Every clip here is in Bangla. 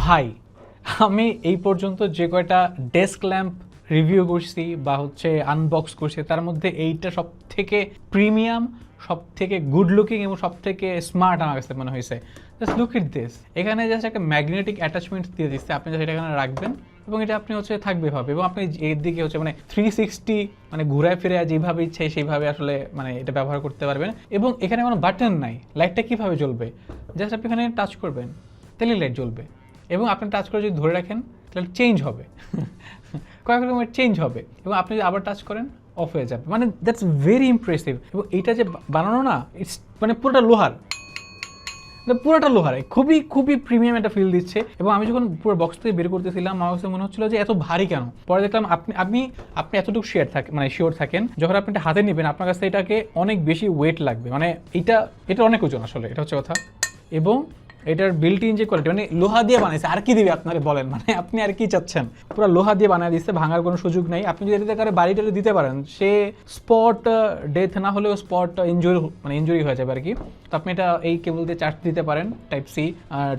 ভাই আমি এই পর্যন্ত যে কয়টা ডেস্ক ল্যাম্প রিভিউ করছি বা হচ্ছে আনবক্স করছি তার মধ্যে এইটা সব থেকে প্রিমিয়াম, সব থেকে গুড লুকিং এবং সব থেকে স্মার্ট আমার কাছে মনে হয়েছে। জাস্ট লুক ইট দিস, এখানে জাস্ট একটা ম্যাগনেটিক অ্যাটাচমেন্ট দিয়ে দিচ্ছে, আপনি জাস্ট এটা এখানে রাখবেন এবং এটা আপনি হচ্ছে থাকবে ভাবে, এবং আপনি এর দিকে হচ্ছে মানে 360 মানে ঘুরায় ফিরে যেভাবে ইচ্ছে সেইভাবে আসলে মানে এটা ব্যবহার করতে পারবেন। এবং এখানে কোনো বাটন নাই, লাইটটা কীভাবে জ্বলবে, জাস্ট আপনি এখানে টাচ করবেন তাহলে লাইট জ্বলবে, এবং আপনি টাচ করে যদি ধরে রাখেন তাহলে চেঞ্জ হবে কয়েক রকমের চেঞ্জ হবে, এবং আপনি যদি আবার টাচ করেন অফ হয়ে যাবে। মানে দ্যাটস ভেরি ইমপ্রেসিভ। এবং এইটা যে বানানো না, ইটস মানে পুরোটা লোহার, পুরোটা লোহার, খুবই খুবই প্রিমিয়াম একটা ফিল দিচ্ছে। এবং আমি যখন পুরো বক্স থেকে বের করতেছিলাম আমার কাছে মনে হচ্ছিল যে এত ভারী কেন, পরে দেখলাম আপনি এতটুকু শিওর থাকেন যখন আপনি এটা হাতে নেবেন আপনার কাছে এটাকে অনেক বেশি ওয়েট লাগবে, মানে এটা অনেক ওজন আসলে, এটা হচ্ছে কথা। এবং এটার বিল্ট ইন যে কোয়ালিটি, মানে লোহা দিয়ে বানাইছে, আর কি দিবে আপনারা বলেন, মানে আপনি আর কি চাচ্ছেন, পুরো লোহা দিয়ে বানিয়ে দিচ্ছে, ভাঙার কোনো সুযোগ নেই। আপনি যদি এটাতে করে বাড়িটা দিতে পারেন, সে স্পট ডেথ না হলেও স্পট ইনজুরি হয়ে যাবে আর কি। তো আপনি এটা এই কেবল দিয়ে চার্জ দিতে পারেন টাইপ সি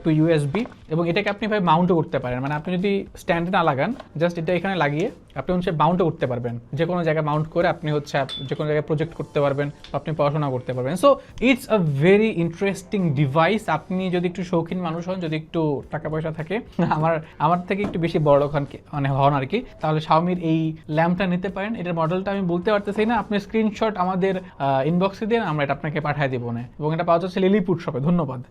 টু ইউএসবি, এবং এটাকে আপনি ভাবে মাউন্টও করতে পারেন, মানে আপনি যদি স্ট্যান্ডে না লাগান জাস্ট এটা এখানে লাগিয়ে আপনি হচ্ছে মাউন্টও করতে পারবেন, যে কোনো জায়গায় মাউন্ট করে আপনি হচ্ছে যে কোনো জায়গায় প্রজেক্ট করতে পারবেন, আপনি পড়াশোনা করতে পারবেন। So it's a very interesting device. আপনি যদি একটু শৌখিন মানুষ হন, যদি একটু টাকা পয়সা থাকে, আমার থেকে একটু বেশি বড় মানে হন আর কি, তাহলে শাওমির এই ল্যাম্পটা নিতে পারেন। এটার মডেলটা আমি বলতে পারতেছি না, আপনি স্ক্রিনশট আমাদের ইনবক্সে দিন, আমরা এটা আপনাকে পাঠিয়ে দেবো না। এবং এটা পাওয়া যাচ্ছে লিলিপুট শপে। ধন্যবাদ।